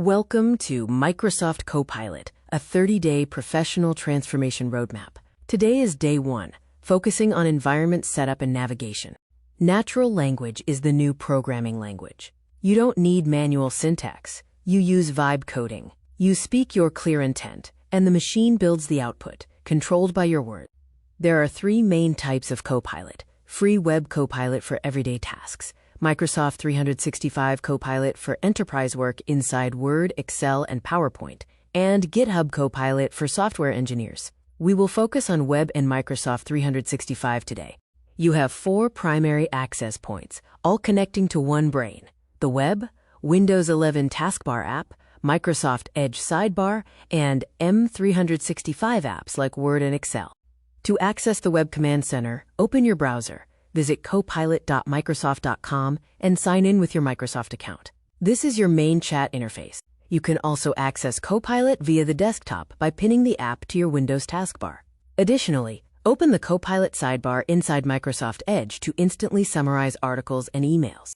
Welcome to Microsoft Copilot, a 30-day professional transformation roadmap. Today is day 1, focusing on environment setup and navigation. Natural language is the new programming language. You don't need manual syntax. You use vibe coding. You speak your clear intent, and the machine builds the output, controlled by your words. There are 3 main types of Copilot: free web Copilot for everyday tasks, Microsoft 365 Copilot for enterprise work inside Word, Excel, and PowerPoint, and GitHub Copilot for software engineers. We will focus on Web and Microsoft 365 today. You have 4 primary access points, all connecting to one brain: the web, Windows 11 taskbar app, Microsoft Edge sidebar, and M365 apps like Word and Excel. To access the Web Command Center, open your browser. Visit copilot.microsoft.com and sign in with your Microsoft account. This is your main chat interface. You can also access Copilot via the desktop by pinning the app to your Windows taskbar. Additionally, open the Copilot sidebar inside Microsoft Edge to instantly summarize articles and emails.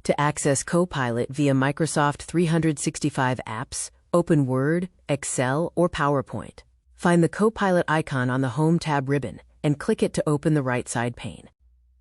To access Copilot via Microsoft 365 apps, open Word, Excel, or PowerPoint. Find the Copilot icon on the Home tab ribbon and click it to open the right side pane.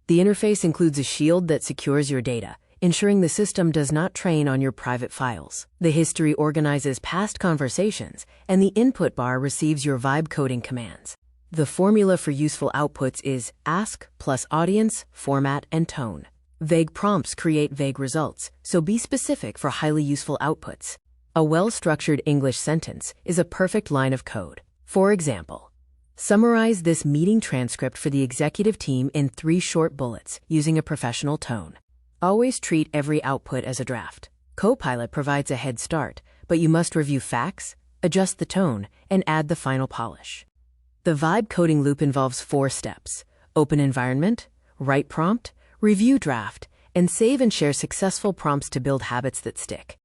The interface includes a shield that secures your data, ensuring the system does not train on your private files. The history organizes past conversations, and the input bar receives your vibe coding commands. The formula for useful outputs is ask plus audience, format, and tone. Vague prompts create vague results, so be specific for highly useful outputs. A well-structured English sentence is a perfect line of code. For example, summarize this meeting transcript for the executive team in 3 short bullets using a professional tone. Always treat every output as a draft. Copilot provides a head start, but you must review facts, adjust the tone, and add the final polish. The vibe coding loop involves 4 steps: open environment, write prompt, review draft, and save and share successful prompts to build habits that stick.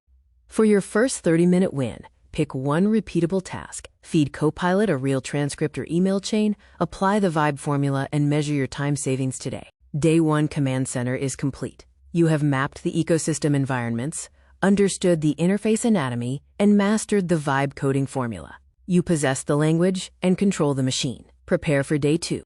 For your first 30-minute win, pick one repeatable task, feed Copilot a real transcript or email chain, apply the vibe formula, and measure your time savings today. Day 1 Command Center is complete. You have mapped the ecosystem environments, understood the interface anatomy, and mastered the vibe coding formula. You possess the language and control the machine. Prepare for day 2.